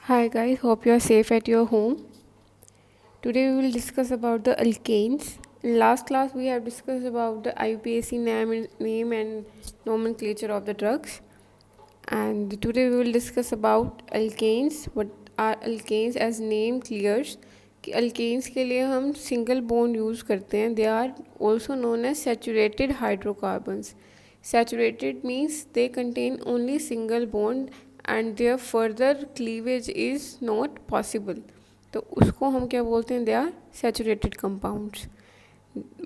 Hi guys, hope you are safe at your home. Today we will discuss about the alkanes. In last class we have discussed about the IUPAC name and nomenclature of the drugs. And today we will discuss about alkanes. What are alkanes as name clears कि alkanes के लिए हम single bond use करते हैं. They are also known as saturated hydrocarbons. Saturated means they contain only single bond and their further cleavage is not possible. तो उसको हम क्या बोलते हैं? They are saturated compounds.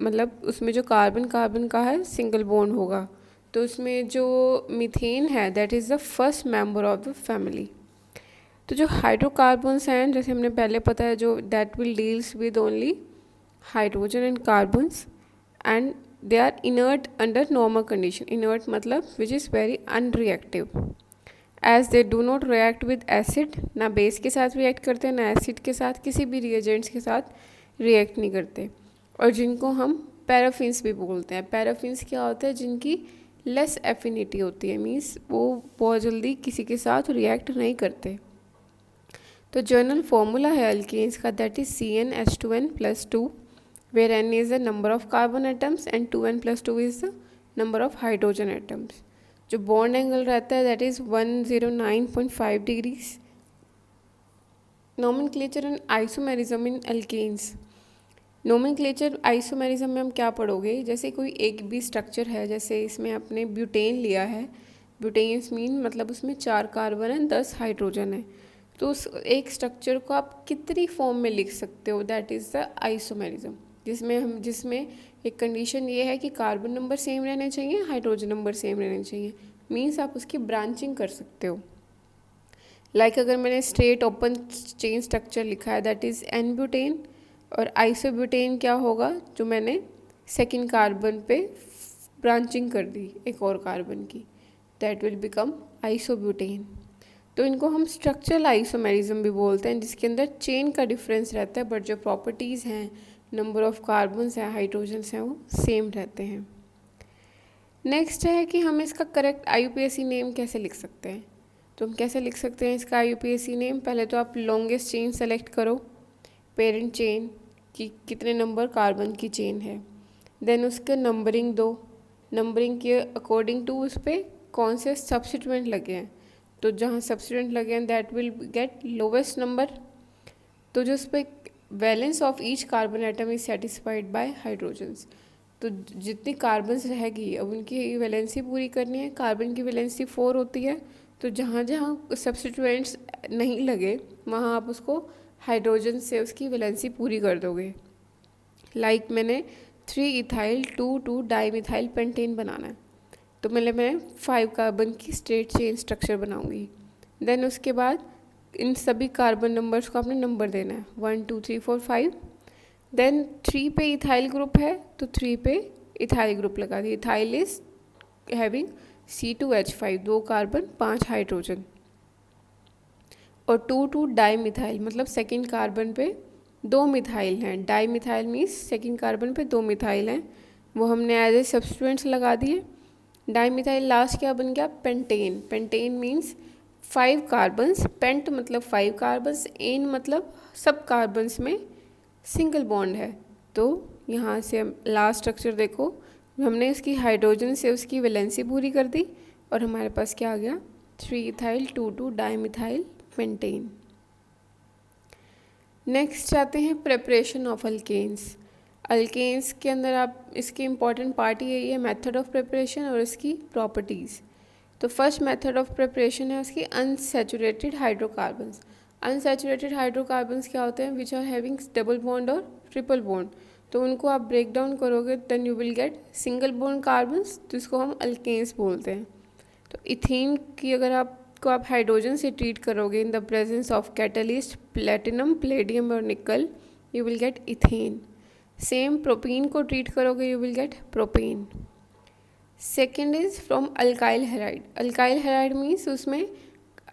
मतलब उसमें जो कार्बन कार्बन का है सिंगल बॉन्ड होगा. तो उसमें जो मीथेन है that is the first member of the family. तो जो हाइड्रोकार्बन्स हैं जैसे हमने पहले पता है जो that will deals with only hydrogen and carbons and they are inert under normal condition. Inert मतलब which is very unreactive as they do not react with acid. ना बेस के साथ रिएक्ट करते हैं ना एसिड के साथ, किसी भी रिएजेंट्स के साथ रिएक्ट नहीं करते. और जिनको हम पैराफिन्स भी बोलते हैं. पैराफिन्स क्या होता है? जिनकी लेस एफिनिटी होती है, मीन्स वो बहुत जल्दी किसी के साथ रिएक्ट नहीं करते. तो जनरल फॉर्मूला है अल्केन्स का that is CnH2n+2 where n is the number of carbon atoms and 2n+2 is the number of hydrogen atoms. जो बॉन्ड एंगल रहता है that is 109.5 degrees. Nomenclature and isomerism in alkanes. Nomenclature isomerism में हम क्या पढ़ोगे? जैसे कोई एक भी स्ट्रक्चर है, जैसे इसमें आपने ब्यूटेन लिया है. ब्यूटेन्स मीन मतलब उसमें 4 कार्बन है 10 हाइड्रोजन है. तो उस एक स्ट्रक्चर को आप कितनी फॉर्म में लिख सकते हो? That is the isomerism. जिसमें एक कंडीशन ये है कि कार्बन नंबर सेम रहने चाहिए, हाइड्रोजन नंबर सेम रहने चाहिए. मीन्स आप उसकी ब्रांचिंग कर सकते हो. लाइक अगर मैंने स्ट्रेट ओपन चेन स्ट्रक्चर लिखा है दैट इज़ एन ब्यूटेन, और आइसोब्यूटेन क्या होगा? जो मैंने सेकेंड कार्बन पे ब्रांचिंग कर दी एक और कार्बन की, दैट विल बिकम आइसोब्यूटेन. तो इनको हम स्ट्रक्चरल आइसोमेरिज्म भी बोलते हैं, जिसके अंदर चेन का डिफरेंस रहता है बट जो प्रॉपर्टीज़ हैं, नंबर ऑफ कार्बन्स हैं, हाइड्रोजन्स हैं, वो सेम रहते हैं. नेक्स्ट है कि हम इसका करेक्ट IUPAC नेम कैसे लिख सकते हैं. तो हम कैसे लिख सकते हैं इसका IUPAC नेम? पहले तो आप लॉन्गेस्ट चेन सेलेक्ट करो, पेरेंट चेन की कितने नंबर कार्बन की चेन है. देन उसके नंबरिंग दो. नंबरिंग के अकॉर्डिंग टू उस पर कौन से सब्स्टिट्यूएंट लगे हैं. तो जहाँ सब्स्टिट्यूएंट लगे हैं that will get lowest number. तो जो उस पर valence of each carbon atom is satisfied by hydrogens. तो जितनी कार्बन्स रहेगी अब उनकी वैलेंसी पूरी करनी है. कार्बन की वैलेंसी 4 होती है. तो जहाँ जहाँ सब्स्टिट्यूएंट्स नहीं लगे वहाँ आप उसको हाइड्रोजन से उसकी वैलेंसी पूरी कर दोगे. लाइक मैंने 3 इथाइल 2 डाईमिथाइल पेंटेन बनाना है, तो मैं 5 कार्बन की स्ट्रेट चेन स्ट्रक्चर बनाऊंगी. देन उसके बाद इन सभी कार्बन नंबर्स को आपने नंबर देना है 1 2 3 4 5. देन 3 पे इथाइल ग्रुप है तो 3 पे इथाइल ग्रुप लगा दी. Ethyl is having C2H5 2 carbon 5 hydrogen. और 2 डाईमिथाइल मतलब सेकेंड कार्बन पे 2 मिथाइल हैं. डाईमिथाइल मीन्स सेकेंड कार्बन पे 2 मिथाइल हैं, वो हमने एज ए सब्स्टिट्यूएंट्स लगा दिए. डाईमिथाइल लास्ट क्या बन गया? Pentane. Pentane means 5 carbons. Pent मतलब 5 कार्बन्स, एन मतलब सब कार्बन्स में सिंगल बॉन्ड है. तो यहाँ से हम लास्ट स्ट्रक्चर देखो, हमने इसकी हाइड्रोजन से उसकी वैलेंसी पूरी कर दी और हमारे पास क्या आ गया? 3 इथाइल 2 डाईमिथाइल पेंटेन. नेक्स्ट आते हैं प्रेपरेशन ऑफ अल्केन्स. अल्केन्स के अंदर आप इसकी इम्पॉर्टेंट पार्ट यही है मेथड ऑफ प्रिपरेशन और इसकी प्रॉपर्टीज़. तो फर्स्ट मेथड ऑफ प्रिपरेशन है उसकी अनसैचुरेटेड हाइड्रोकार्बन्स. अनसैचुरेटेड हाइड्रोकार्बन्स क्या होते हैं? Which are having double bond और ट्रिपल बॉन्ड. तो उनको आप ब्रेक डाउन करोगे then you will get single bond carbons, जिसको हम अल्केन्स बोलते हैं. तो इथीन की अगर आपको आप हाइड्रोजन से ट्रीट करोगे इन the presence of catalyst platinum Palladium और निकल, you will get ethane. Same propene को ट्रीट करोगे you will gate propane. Second is from alkyl halide. Alkyl halide means उसमें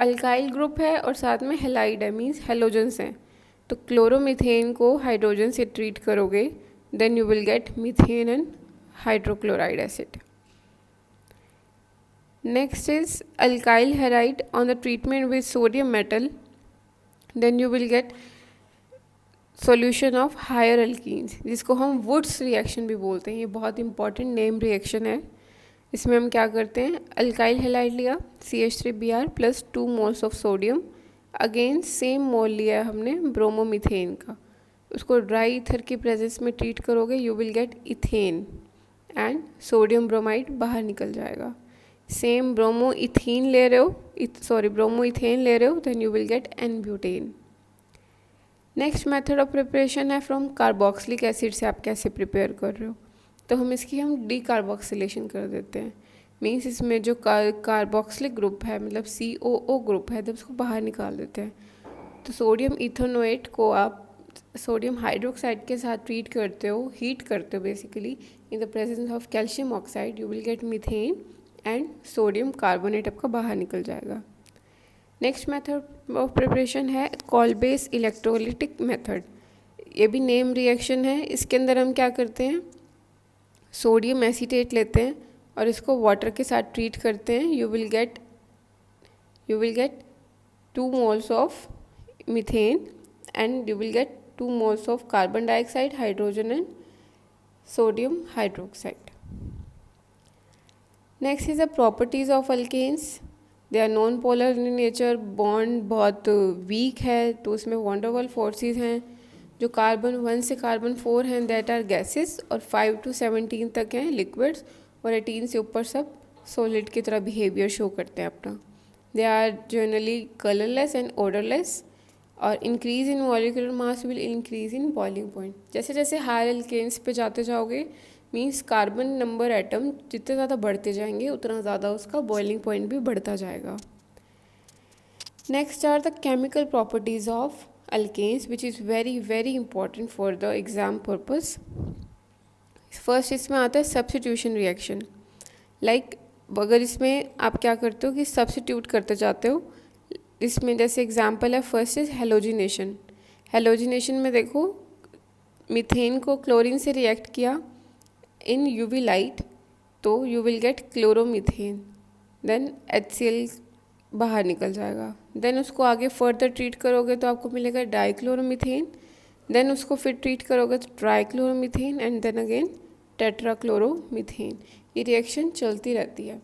अल्काइल ग्रुप है और साथ में हैलाइड है, मीन्स हेलोजन्स हैं. तो क्लोरोमीथेन को हाइड्रोजन से ट्रीट करोगे then you will get methane and hydrochloride acid. Next is alkyl halide. On the treatment with sodium metal then you will get solution of higher alkenes, जिसको हम Wurtz reaction भी बोलते हैं। ये बहुत इंपॉर्टेंट नेम रिएक्शन है। इसमें हम क्या करते हैं, अल्काइल हैलाइड लिया CH3Br plus 2 moles of sodium, again same mole लिया है हमने ब्रोमोमीथेन का, उसको ड्राई ईथर की प्रेजेंस में ट्रीट करोगे, you will get ethane and sodium bromide बाहर निकल जाएगा। सेम ब्रोमोइथेन ले रहे हो, then you will get n butane. Next method of preparation है फ्रॉम कार्बोक्सिलिक एसिड से आप कैसे प्रिपेयर कर रहे हो, तो हम इसकी डीकार्बोक्सिलेशन कर देते हैं। मीन्स इसमें जो कार्बोक्सिलिक ग्रुप है, मतलब COO ग्रुप है, जब उसको बाहर निकाल देते हैं, तो सोडियम इथेनोएट को आप सोडियम हाइड्रोक्साइड के साथ ट्रीट करते हो, हीट करते हो basically, in the presence of calcium oxide, you will get methane and sodium carbonate आपका बाहर निकल जाएगा। नेक्स्ट मेथड ऑफ प्रिपरेशन है कॉल्बेस इलेक्ट्रोलिटिक मेथड। ये भी नेम रिएक्शन है। इसके अंदर हम क्या करते हैं, सोडियम एसीटेट लेते हैं और इसको वाटर के साथ ट्रीट करते हैं, you will get 2 moles of methane and you will get 2 moles of carbon dioxide, hydrogen and sodium hydroxide. Next is the properties of alkanes. They are non polar in nature, bond बहुत weak है, तो उसमें van der Waals forces हैं। जो carbon 1 से carbon 4 हैं that are gases, और 5 to 17 तक हैं लिक्विड्स, और 18 से ऊपर सब सॉलिड की तरह बिहेवियर शो करते हैं अपना। They are generally colourless and odourless, और increase in molecular mass will increase in boiling point. जैसे जैसे हायर अल्केन्स पे जाते जाओगे, मीन्स कार्बन नंबर एटम जितने ज़्यादा बढ़ते जाएंगे उतना ज़्यादा उसका बॉइलिंग पॉइंट भी बढ़ता जाएगा। Next are the chemical properties of alkanes which is very very important for the exam purpose. First इसमें आता है सब्स्टिट्यूशन रिएक्शन। लाइक अगर इसमें आप क्या करते हो कि सब्स्टिट्यूट करते जाते हो, इसमें जैसे एग्जांपल है, फर्स्ट इज हेलोजिनेशन। हेलोजिनेशन में देखो, मीथेन को क्लोरीन से रिएक्ट किया इन यूवी लाइट, तो you will get chloromethane, then HCl बाहर निकल जाएगा। देन उसको आगे फर्दर ट्रीट करोगे तो आपको मिलेगा डाइक्लोरोमीथेन, देन उसको फिर ट्रीट करोगे तो ट्राइक्लोरोमीथेन एंड देन अगेन टेट्राक्लोरोमीथेन। ये रिएक्शन चलती रहती है।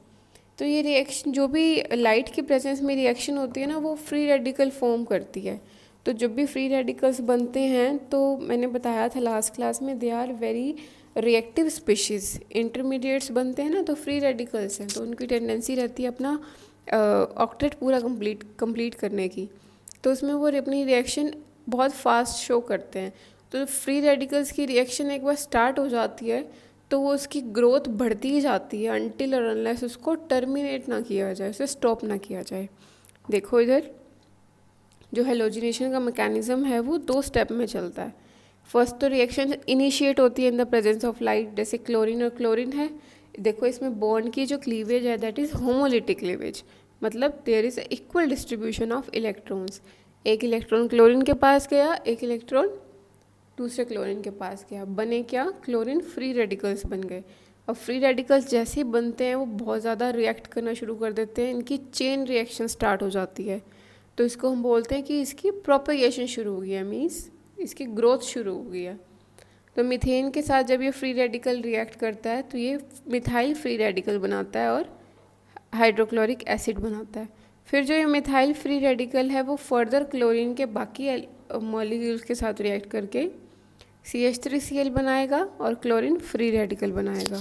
तो ये रिएक्शन जो भी लाइट की प्रेजेंस में रिएक्शन होती है ना, वो फ्री रेडिकल फॉर्म करती है। तो जब भी फ्री रेडिकल्स बनते हैं, तो मैंने बताया था लास्ट क्लास में, they are very reactive species. Intermediates बनते हैं ना, तो फ्री रेडिकल्स हैं, तो उनकी टेंडेंसी रहती है अपना ऑक्टेट पूरा कंप्लीट करने की, तो उसमें वो अपनी रिएक्शन बहुत फास्ट शो करते हैं। तो फ्री रेडिकल्स की रिएक्शन एक बार स्टार्ट हो जाती है तो वो उसकी ग्रोथ बढ़ती ही जाती है अनटिल और अनलेस उसको टर्मिनेट ना किया जाए, उसे स्टॉप ना किया जाए। देखो इधर जो हेलोजिनेशन का मैकेनिज्म है वो 2 स्टेप में चलता है। फर्स्ट तो रिएक्शन इनिशिएट होती है in the presence of light, जैसे क्लोरीन और क्लोरीन है। देखो इसमें बॉन्ड की जो क्लीवेज है दैट इज़ होमोलिटिक क्लीवेज, मतलब there is equal distribution of electrons. एक इलेक्ट्रॉन क्लोरीन के पास गया, एक इलेक्ट्रॉन दूसरे क्लोरीन के पास गया, बने क्या, क्लोरीन फ्री रेडिकल्स बन गए। अब फ्री रेडिकल्स जैसे ही बनते हैं वो बहुत ज़्यादा रिएक्ट करना शुरू कर देते हैं, इनकी चेन रिएक्शन स्टार्ट हो जाती है। तो इसको हम बोलते हैं कि इसकी प्रोपेगेशन शुरू हो गई है, मीन्स इसकी ग्रोथ शुरू हो गई है। तो मीथेन के साथ जब ये फ्री रेडिकल रिएक्ट करता है तो ये मिथाइल फ्री रेडिकल बनाता है और हाइड्रोक्लोरिक एसिड बनाता है। फिर जो ये मिथाइल फ्री रेडिकल है वो फर्दर क्लोरीन के बाकी मॉलिक्यूल्स के साथ रिएक्ट करके CH3Cl बनाएगा और क्लोरीन फ्री रेडिकल बनाएगा।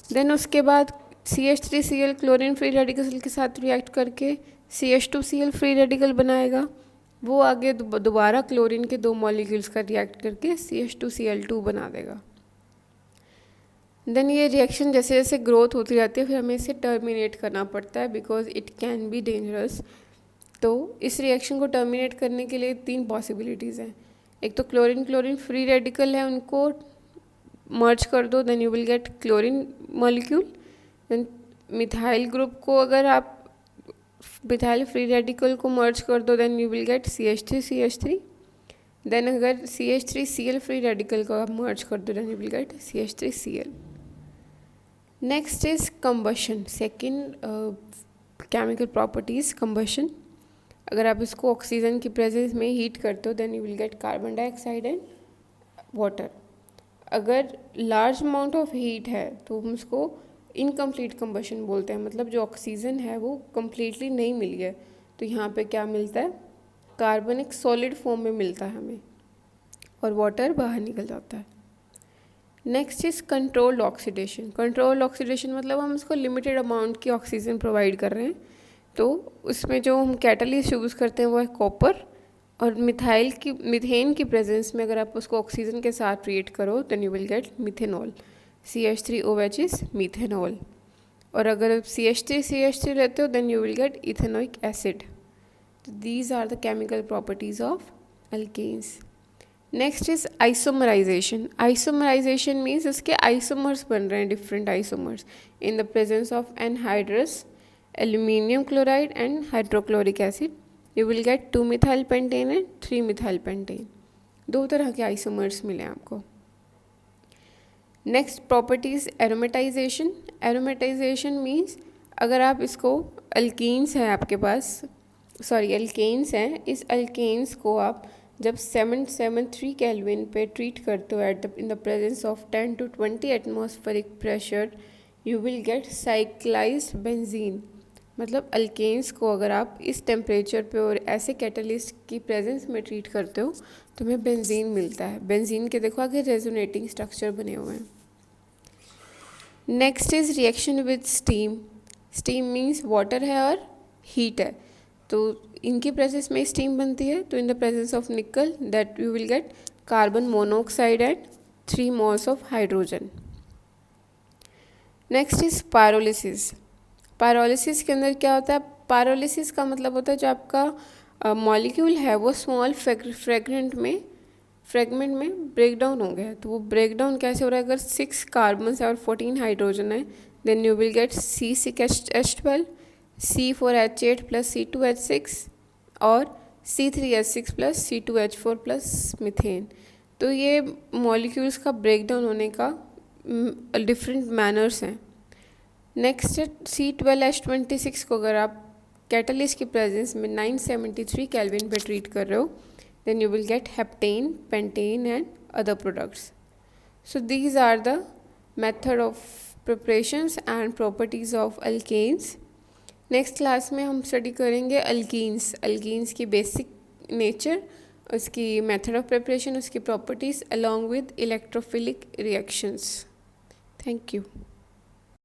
देन उसके बाद CH3Cl क्लोरीन फ्री रेडिकल के साथ रिएक्ट करके CH2Cl फ्री रेडिकल बनाएगा। वो आगे दोबारा क्लोरीन के 2 मॉलिक्यूल्स का रिएक्ट करके CH2Cl2 बना देगा। देन ये रिएक्शन जैसे जैसे ग्रोथ होती रहती है, फिर हमें इसे टर्मिनेट करना पड़ता है because it can be dangerous. तो इस रिएक्शन को टर्मिनेट करने के लिए 3 पॉसिबिलिटीज़ हैं। एक तो क्लोरीन क्लोरीन फ्री रेडिकल है, उनको मर्ज कर दो, then you will get chlorine molecule. Then methyl group को अगर आप मिथाइल फ्री रेडिकल को मर्ज कर दो, then you will get CH3CH3। Then अगर CH3Cl फ्री रेडिकल को आप मर्ज कर दो, then you will get CH3Cl। Next is combustion. Second chemical properties combustion. अगर आप इसको ऑक्सीजन की प्रेजेंस में हीट करते हो then you will get carbon dioxide and water. अगर लार्ज अमाउंट ऑफ हीट है तो हम उसको इनकम्प्लीट कंबशन बोलते हैं, मतलब जो ऑक्सीजन है वो कम्प्लीटली नहीं मिली है, तो यहाँ पे क्या मिलता है, कार्बन एक सॉलिड फॉर्म में मिलता है हमें और वाटर बाहर निकल जाता है। Next is controlled oxidation. Controlled oxidation मतलब हम उसको लिमिटेड अमाउंट की ऑक्सीजन प्रोवाइड कर रहे हैं, तो उसमें जो हम कैटलिस्ट यूज़ करते हैं वो है कॉपर, और मीथेन की प्रेजेंस में अगर आप उसको ऑक्सीजन के साथ रिएक्ट करो then you will get methanol, CH3OH is methanol. और अगर CH3 रहते हो then you will get ethanoic acid. These are the chemical properties of alkanes. Next is isomerization. Isomerization means उसके आइसोमर्स बन रहे हैं, different isomers in the presence of anhydrous, aluminium chloride and hydrochloric acid. You will get two methyl pentane and three methyl pentane. 2 तरह के isomers मिले आपको। Next properties aromatization. Aromatisation means अगर आप इसको अल्कीन्स हैं आपके पास, अल्केन्स हैं, इस अल्केन्स को आप जब 773 केल्विन पे ट्रीट करते हो in the presence of 10 to 20 atmospheric pressure, you will get cyclized benzene. मतलब अल्केन्स को अगर आप इस टेम्परेचर पे और ऐसे कैटलिस्ट की प्रेजेंस में ट्रीट करते हो तो हमें बेंजीन मिलता है। बेंजीन के देखो आगे रेजोनेटिंग स्ट्रक्चर बने हुए हैं। Next is reaction with steam. Steam means water है और हीट है, तो इनकी प्रेजेंस में स्टीम बनती है, तो इन द प्रेजेंस ऑफ निकल that you will get carbon monoxide and 3 moles of hydrogen. Next is pyrolysis. Pyrolysis के अंदर क्या होता है, पायरोलिसिस का मतलब होता है जो आपका मॉलिक्यूल है वो स्मॉल फ्रेगमेंट में ब्रेक डाउन हो गया है। तो वो ब्रेक डाउन कैसे हो रहा है, अगर 6 कार्बन है और 14 हाइड्रोजन है then you will get C6H12, C4H8 plus C2H6 और C3H6 plus C2H4 plus methane. तो ये मॉलिक्यूल्स का ब्रेक डाउन होने का डिफरेंट मैनर्स हैं। नेक्स्ट है C12H26 को अगर आप कैटलिस्ट की प्रेजेंस में 973 केल्विन पे ट्रीट कर रहे हो then you will get heptane, pentane and other products. So these are the method of preparations and properties of alkanes. Next class में हम स्टडी करेंगे अल्कीन्स। अल्कीन्स की बेसिक नेचर, उसकी मेथड ऑफ प्रिपरेशन, उसकी properties along with electrophilic reactions. Thank you.